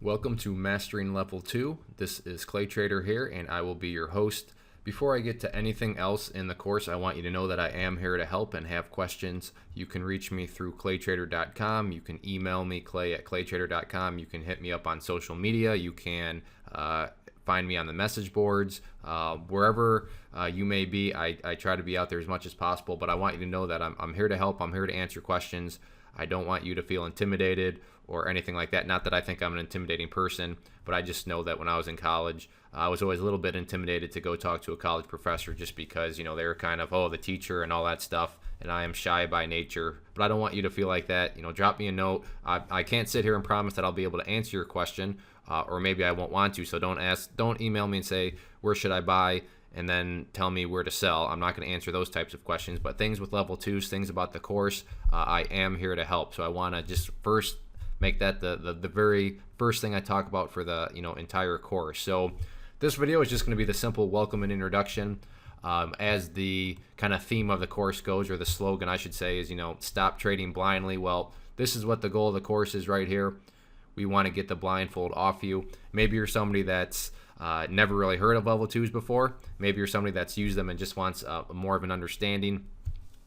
Welcome to Mastering Level 2. This is ClayTrader here, and I will be your host. Before I get to anything else in the course, I want you to know that I am here to help and have questions. You can reach me through ClayTrader.com. You can email me, clay@claytrader.com. You can hit me up on social media. You can find me on the message boards. Wherever you may be, I try to be out there as much as possible, but I want you to know that I'm here to help. I'm here to answer questions. I don't want you to feel intimidated or anything like that. Not that I think I'm an intimidating person, but I just know that when I was in college, I was always a little bit intimidated to go talk to a college professor just because, they were kind of, the teacher and all that stuff, and I am shy by nature. But I don't want you to feel like that. Drop me a note. I can't sit here and promise that I'll be able to answer your question, or maybe I won't want to, so don't email me and say, where should I buy? And then tell me where to sell. I'm not going to answer those types of questions, but things with level 2s, things about the course, I am here to help. So I want to just first make that the very first thing I talk about for the entire course. So this video is just going to be the simple welcome and introduction. As the kind of theme of the course goes, or the slogan I should say, is stop trading blindly. Well, this is what the goal of the course is right here. We want to get the blindfold off you. Maybe you're somebody that's never really heard of level 2s before. Maybe you're somebody that's used them and just wants more of an understanding.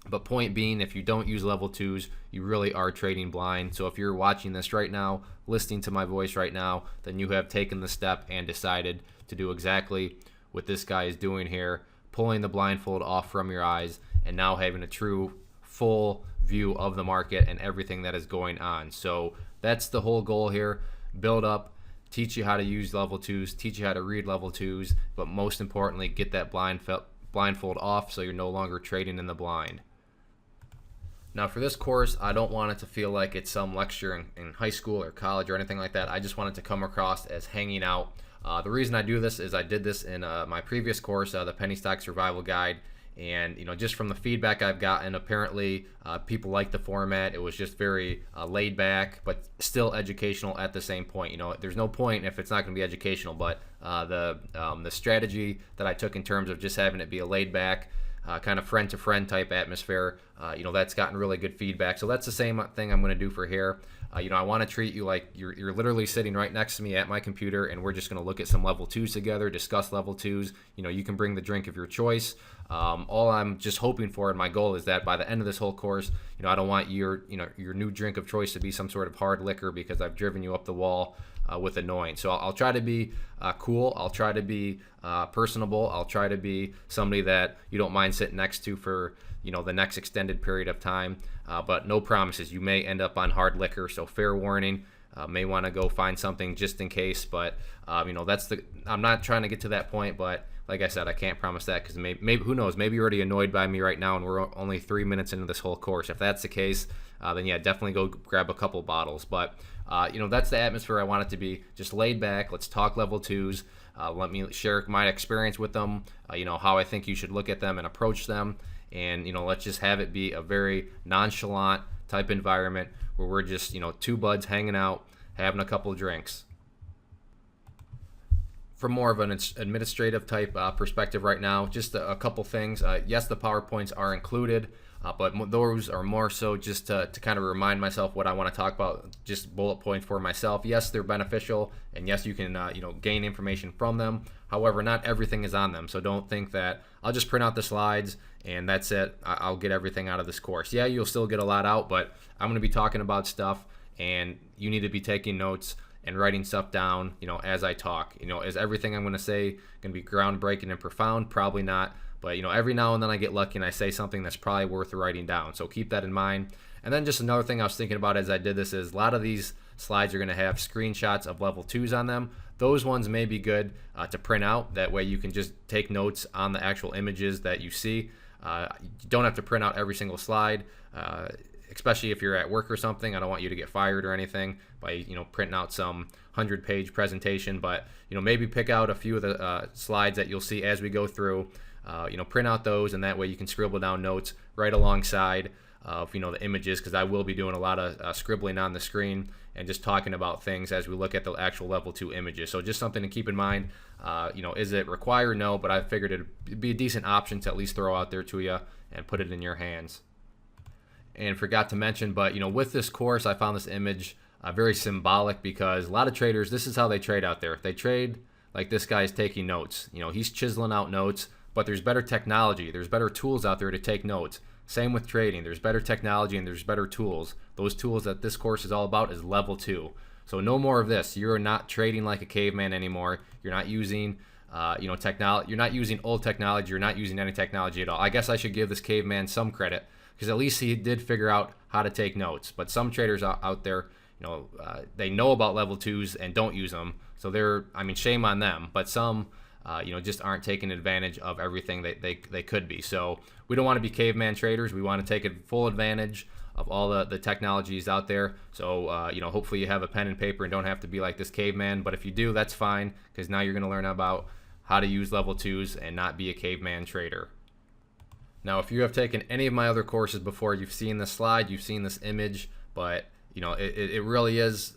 But point being, if you don't use level 2s, you really are trading blind. So if you're watching this right now, listening to my voice right now, then you have taken the step and decided to do exactly what this guy is doing here, pulling the blindfold off from your eyes and now having a true full view of the market and everything that is going on. So that's the whole goal here. Build up, teach you how to use level 2s, teach you how to read level 2s, but most importantly, get that blindfold off so you're no longer trading in the blind. Now for this course, I don't want it to feel like it's some lecture in high school or college or anything like that. I just want it to come across as hanging out. The reason I do this is I did this in my previous course, the Penny Stock Survival Guide, and just from the feedback I've gotten, apparently people like the format. It was just very laid back, but still educational at the same point. There's no point if it's not going to be educational, but the strategy that I took in terms of just having it be a laid back, kind of friend-to-friend type atmosphere, that's gotten really good feedback. So that's the same thing I'm going to do for here. I want to treat you like you're literally sitting right next to me at my computer, and we're just going to look at some level 2s together, discuss level 2s. You can bring the drink of your choice. All I'm just hoping for, and my goal is that by the end of this whole course, I don't want your new drink of choice to be some sort of hard liquor because I've driven you up the wall with annoying. So I'll try to be cool. I'll try to be personable. I'll try to be somebody that you don't mind sitting next to for the next extended period of time. But no promises. You may end up on hard liquor, so fair warning. May want to go find something just in case. But I'm not trying to get to that point. But like I said, I can't promise that because maybe who knows? Maybe you're already annoyed by me right now, and we're only 3 minutes into this whole course. If that's the case, then yeah, definitely go grab a couple bottles. But that's the atmosphere I want it to be. Just laid back. Let's talk level 2s. Let me share my experience with them. How I think you should look at them and approach them. And let's just have it be a very nonchalant type environment where we're just two buds hanging out, having a couple of drinks. From more of an administrative type perspective right now, just a couple things. Yes, the PowerPoints are included, but those are more so just to kind of remind myself what I want to talk about, just bullet points for myself. Yes, they're beneficial, and yes, you can gain information from them. However, not everything is on them, so don't think that I'll just print out the slides and that's it. I'll get everything out of this course. Yeah, you'll still get a lot out, but I'm going to be talking about stuff, and you need to be taking notes and writing stuff down, as I talk. Is everything I'm going to say going to be groundbreaking and profound? Probably not. But, every now and then I get lucky and I say something that's probably worth writing down. So keep that in mind. And then just another thing I was thinking about as I did this is a lot of these slides are going to have screenshots of level 2s on them. Those ones may be good to print out. That way you can just take notes on the actual images that you see. You don't have to print out every single slide, especially if you're at work or something. I don't want you to get fired or anything by printing out some 100-page presentation. But maybe pick out a few of the slides that you'll see as we go through. Print out those, and that way you can scribble down notes right alongside of the images, because I will be doing a lot of scribbling on the screen and just talking about things as we look at the actual level 2 images. So just something to keep in mind. Is it required? No, but I figured it'd be a decent option to at least throw out there to you and put it in your hands. And forgot to mention, but with this course, I found this image very symbolic, because a lot of traders, this is how they trade out there. They trade like this guy's taking notes. He's chiseling out notes, but there's better technology. There's better tools out there to take notes. Same with trading. There's better technology and there's better tools. Those tools that this course is all about is level 2. So no more of this. You're not trading like a caveman anymore. You're not using technology. You're not using old technology. You're not using any technology at all. I guess I should give this caveman some credit, because at least he did figure out how to take notes. But some traders out there, they know about level 2s and don't use them. So shame on them. But some, just aren't taking advantage of everything they could be. So we don't want to be caveman traders. We want to take full advantage of all the technologies out there. So, hopefully you have a pen and paper and don't have to be like this caveman. But if you do, that's fine, because now you're going to learn about how to use level 2s and not be a caveman trader. Now, if you have taken any of my other courses before, you've seen this slide, you've seen this image, but it really is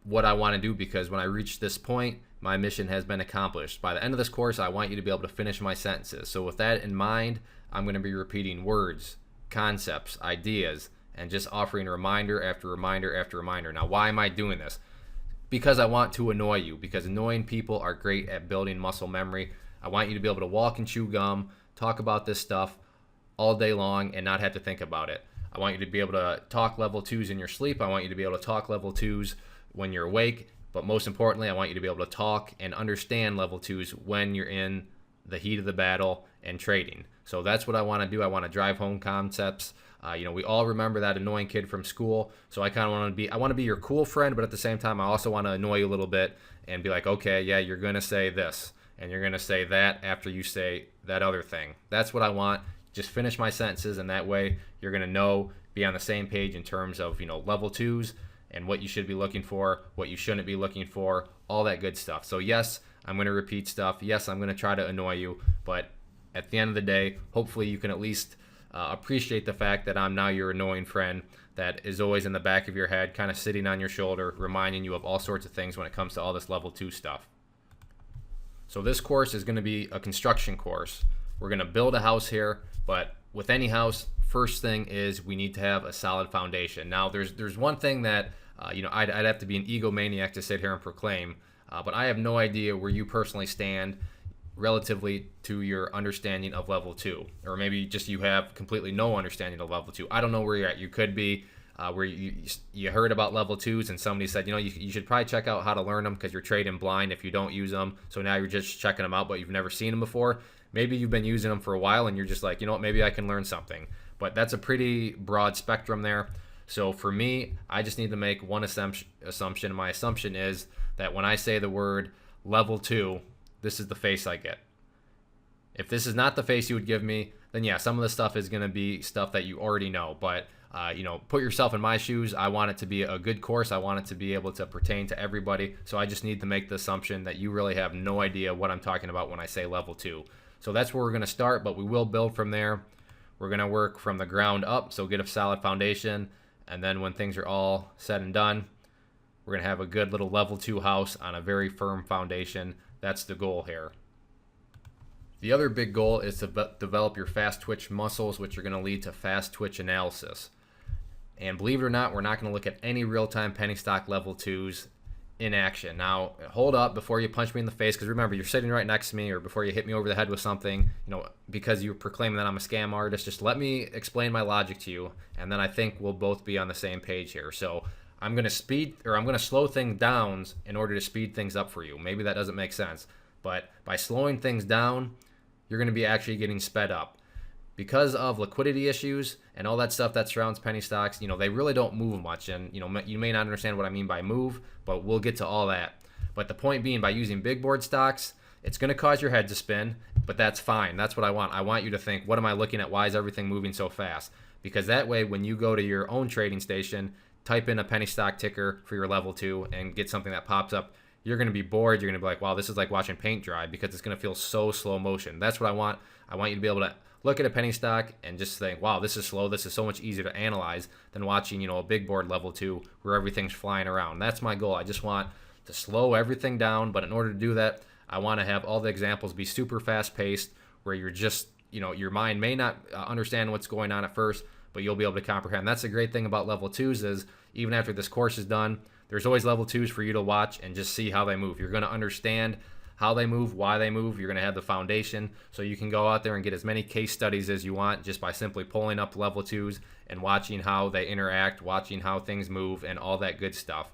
what I want to do, because when I reach this point, my mission has been accomplished. By the end of this course, I want you to be able to finish my sentences. So with that in mind, I'm going to be repeating words, concepts, ideas, and just offering reminder after reminder after reminder. Now, why am I doing this? Because I want to annoy you, because annoying people are great at building muscle memory. I want you to be able to walk and chew gum, talk about this stuff all day long and not have to think about it. I want you to be able to talk level 2s in your sleep. I want you to be able to talk level 2s when you're awake. But most importantly, I want you to be able to talk and understand level 2s when you're in the heat of the battle and trading. So that's what I want to do. I want to drive home concepts. We all remember that annoying kid from school. So I kind of want to be your cool friend, but at the same time, I also want to annoy you a little bit and be like, okay, yeah, you're going to say this and you're going to say that after you say that other thing. That's what I want. Just finish my sentences, and that way you're going to be on the same page in terms of, level 2s and what you should be looking for, what you shouldn't be looking for, all that good stuff. So yes, I'm going to repeat stuff. Yes, I'm going to try to annoy you, but at the end of the day, hopefully you can at least appreciate the fact that I'm now your annoying friend that is always in the back of your head, kind of sitting on your shoulder, reminding you of all sorts of things when it comes to all this level 2 stuff. So this course is going to be a construction course. We're going to build a house here, but with any house, first thing is we need to have a solid foundation. Now, there's one thing that I'd have to be an egomaniac to sit here and proclaim, but I have no idea where you personally stand relatively to your understanding of level 2, or maybe just you have completely no understanding of level 2. I don't know where you're at. You could be where you heard about level 2s and somebody said, you should probably check out how to learn them because you're trading blind if you don't use them. So now you're just checking them out, but you've never seen them before. Maybe you've been using them for a while and you're just like, maybe I can learn something. But that's a pretty broad spectrum there. So for me, I just need to make one assumption. My assumption is that when I say the word level 2, this is the face I get. If this is not the face you would give me, then yeah, some of the stuff is going to be stuff that you already know. But, put yourself in my shoes. I want it to be a good course. I want it to be able to pertain to everybody. So I just need to make the assumption that you really have no idea what I'm talking about when I say level 2. So that's where we're going to start, but we will build from there. We're going to work from the ground up, so get a solid foundation. And then when things are all said and done, we're going to have a good little level 2 house on a very firm foundation. That's the goal here. The other big goal is to develop your fast twitch muscles, which are going to lead to fast twitch analysis. And believe it or not, we're not going to look at any real-time penny stock level 2s in action. Now, hold up before you punch me in the face, because remember, you're sitting right next to me, or before you hit me over the head with something, because you're proclaiming that I'm a scam artist. Just let me explain my logic to you, and then I think we'll both be on the same page here. So I'm going to slow things down in order to speed things up for you. Maybe that doesn't make sense, but by slowing things down, you're going to be actually getting sped up. Because of liquidity issues and all that stuff that surrounds penny stocks, they really don't move much. And, you may not understand what I mean by move, but we'll get to all that. But the point being, by using big board stocks, it's going to cause your head to spin, but that's fine. That's what I want. I want you to think, what am I looking at? Why is everything moving so fast? Because that way, when you go to your own trading station, type in a penny stock ticker for your level 2 and get something that pops up, you're going to be bored. You're going to be like, wow, this is like watching paint dry, because it's going to feel so slow motion. That's what I want. I want you to be able to look at a penny stock and just think, wow, this is slow. This is so much easier to analyze than watching, a big board level 2 where everything's flying around. That's my goal. I just want to slow everything down. But in order to do that, I want to have all the examples be super fast paced, where you're just, your mind may not understand what's going on at first, but you'll be able to comprehend. That's the great thing about level 2s is even after this course is done, there's always level 2s for you to watch and just see how they move. You're going to understand how they move, why they move. You're going to have the foundation, so you can go out there and get as many case studies as you want just by simply pulling up level 2s and watching how they interact, watching how things move, and all that good stuff.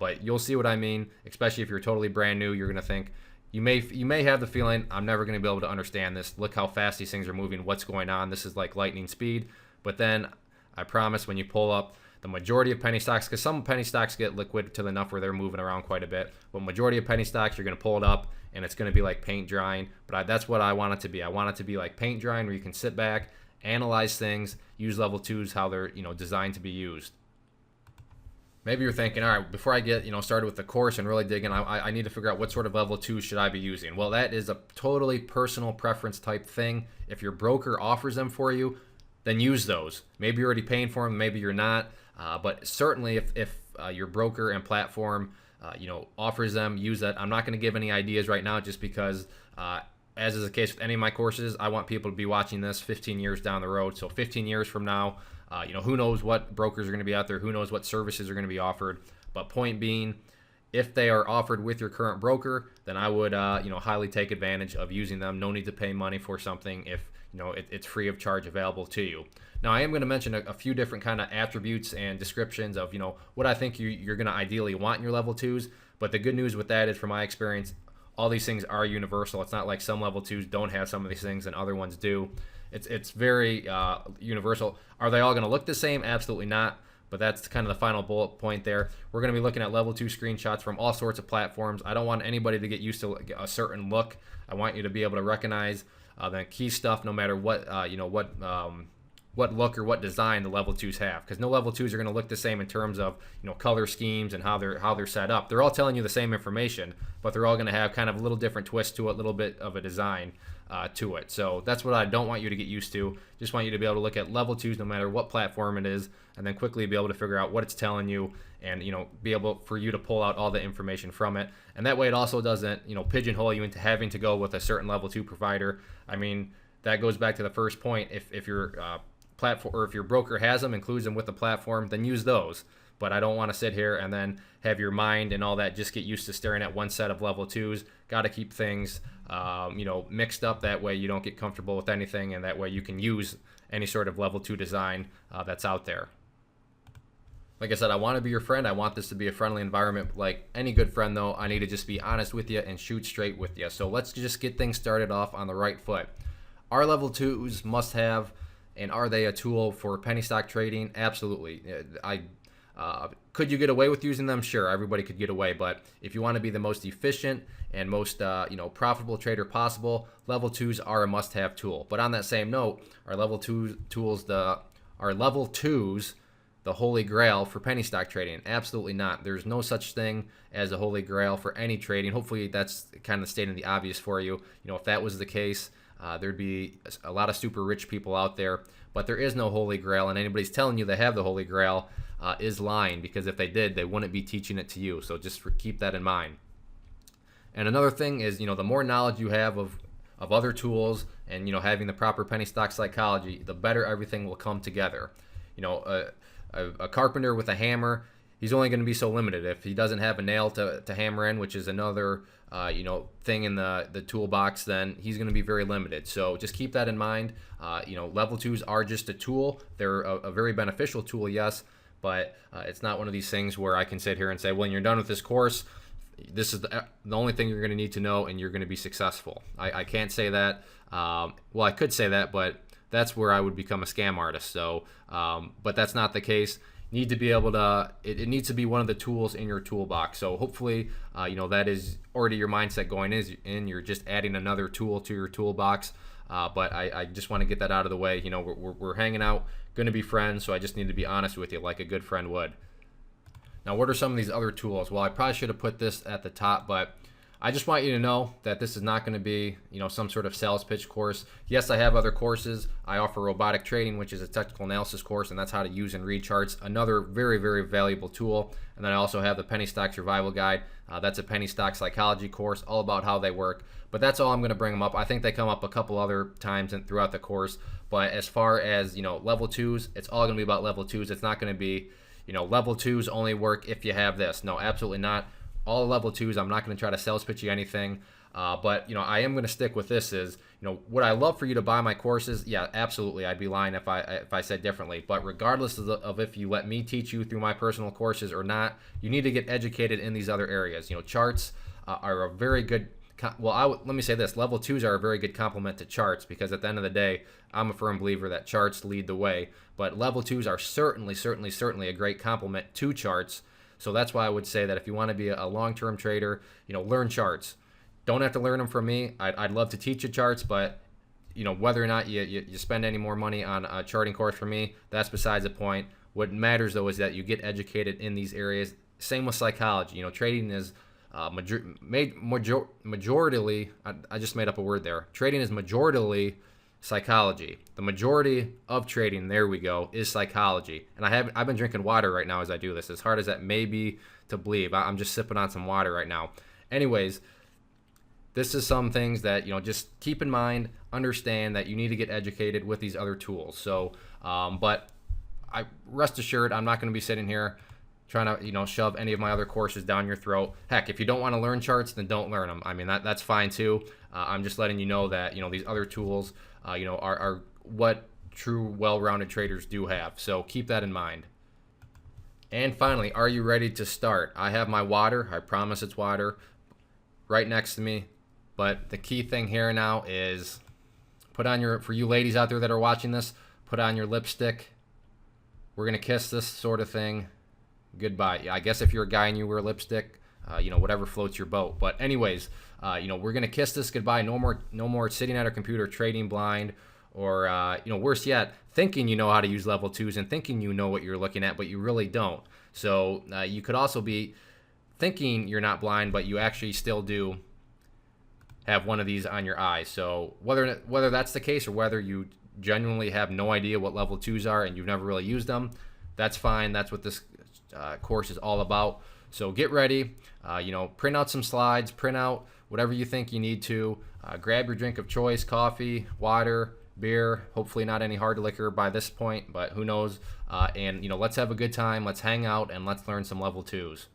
But you'll see what I mean, especially if you're totally brand new. You're going to think, you may have the feeling, I'm never going to be able to understand this. Look how fast these things are moving. What's going on? This is like lightning speed. But then I promise when you pull up the majority of penny stocks, because some penny stocks get liquid to enough where they're moving around quite a bit, but majority of penny stocks, you're going to pull it up and it's going to be like paint drying. But that's what I want it to be. I want it to be like paint drying, where you can sit back, analyze things, use level 2s how they're designed to be used. Maybe you're thinking, all right, before I get started with the course and really dig in, I need to figure out what sort of level 2 should I be using. Well, that is a totally personal preference type thing. If your broker offers them for you, then use those. Maybe you're already paying for them, maybe you're not. But certainly if your broker and platform offers them, use that. I'm not going to give any ideas right now, just because as is the case with any of my courses, I want people to be watching this 15 years down the road. So 15 years from now, who knows what brokers are going to be out there, who knows what services are going to be offered. But point being, if they are offered with your current broker, then I would highly take advantage of using them. No need to pay money for something if it's free of charge available to you. Now, I am going to mention a few different kind of attributes and descriptions of what I think you're going to ideally want in your level 2s. But the good news with that is, from my experience, all these things are universal. It's not like some level 2s don't have some of these things and other ones do. It's very universal. Are they all going to look the same? Absolutely not. But that's kind of the final bullet point there. We're going to be looking at level 2 screenshots from all sorts of platforms. I don't want anybody to get used to a certain look. I want you to be able to recognize the key stuff, no matter what what look or what design the level 2s have, because no level 2s are going to look the same in terms of color schemes and how they're set up. They're all telling you the same information, but they're all going to have kind of a little different twist to it, a little bit of a design to it. So that's what I don't want you to get used to. Just want you to be able to look at level 2s no matter what platform it is, and then quickly be able to figure out what it's telling you, and be able for you to pull out all the information from it. And that way it also doesn't pigeonhole you into having to go with a certain level 2 provider. I mean, that goes back to the first point. If your platform, or if your broker has them, includes them with the platform, then use those. But I don't want to sit here and then have your mind and all that just get used to staring at one set of level 2s. Got to keep things mixed up. That way you don't get comfortable with anything, and that way you can use any sort of level 2 design that's out there. Like I said, I want to be your friend. I want this to be a friendly environment. Like any good friend, though, I need to just be honest with you and shoot straight with you. So let's just get things started off on the right foot. Are level 2s must have, and are they a tool for penny stock trading? Absolutely. Could you get away with using them? Sure, everybody could get away. But if you want to be the most efficient and most profitable trader possible, level 2s are a must-have tool. But on that same note, are level 2s the holy grail for penny stock trading? Absolutely not. There's no such thing as a holy grail for any trading. Hopefully that's kind of stating the obvious for you. If that was the case, there'd be a lot of super rich people out there. But there is no holy grail, and anybody's telling you they have the holy grail is lying, because if they did, they wouldn't be teaching it to you. So just keep that in mind. And another thing is, the more knowledge you have of other tools and having the proper penny stock psychology, the better everything will come together. A carpenter with a hammer, he's only going to be so limited. If he doesn't have a nail to hammer in, which is another thing in the toolbox, then he's going to be very limited. So just keep that in mind. Level 2s are just a tool. They're a very beneficial tool, yes, but it's not one of these things where I can sit here and say, when you're done with this course, this is the only thing you're going to need to know and you're going to be successful. I can't say that. Well, I could say that, but that's where I would become a scam artist. So, but that's not the case. You need to be able to, it needs to be one of the tools in your toolbox. So hopefully, that is already your mindset going in. You're just adding another tool to your toolbox. But I just want to get that out of the way. We're hanging out, going to be friends. So I just need to be honest with you like a good friend would. Now, what are some of these other tools? Well, I probably should have put this at the top, but I just want you to know that this is not going to be, some sort of sales pitch course. Yes, I have other courses. I offer robotic trading, which is a technical analysis course, and that's how to use and read charts. Another very, very valuable tool. And then I also have the Penny Stock Survival Guide. That's a penny stock psychology course, all about how they work. But that's all I'm going to bring them up. I think they come up a couple other times throughout the course. But as far as level 2s, it's all going to be about level 2s. It's not going to be level twos only work if you have this. No, absolutely not. All level twos, I'm not going to try to sales pitch you anything. But I am going to stick with this is, would I love for you to buy my courses? Yeah, absolutely. I'd be lying if I said differently. But regardless of if you let me teach you through my personal courses or not, you need to get educated in these other areas. Charts are a very good, let me say this, level twos are a very good complement to charts, because at the end of the day, I'm a firm believer that charts lead the way. But level twos are certainly a great complement to charts. So that's why I would say that if you want to be a long-term trader, learn charts. Don't have to learn them from me. I'd love to teach you charts, but whether or not you spend any more money on a charting course from me, that's besides the point. What matters though is that you get educated in these areas. Same with psychology. Trading is majority. I just made up a word there. Trading is majority psychology. The majority of trading, there we go, is psychology. And I've been drinking water right now as I do this. As hard as that may be to believe, I'm just sipping on some water right now. Anyways, this is some things that, just keep in mind, understand that you need to get educated with these other tools. So, but rest assured, I'm not going to be sitting here trying to, shove any of my other courses down your throat. Heck, if you don't want to learn charts, then don't learn them. I mean, that's fine too. I'm just letting you know that, these other tools, are what true well-rounded traders do have. So keep that in mind. And finally, are you ready to start? I have my water. I promise it's water right next to me. But the key thing here now is for you ladies out there that are watching this, put on your lipstick. We're going to kiss this sort of thing goodbye. I guess if you're a guy and you wear lipstick, whatever floats your boat. But anyways, we're going to kiss this goodbye. No more sitting at a computer trading blind, or, worse yet, thinking you know how to use level twos and thinking you know what you're looking at, but you really don't. So you could also be thinking you're not blind, but you actually still do have one of these on your eyes. So whether that's the case, or whether you genuinely have no idea what level twos are and you've never really used them, that's fine. That's what this course is all about. So get ready, print out some slides, print out whatever you think you need to, grab your drink of choice, coffee, water, beer, hopefully not any hard liquor by this point, but who knows, and let's have a good time, let's hang out, and let's learn some level twos.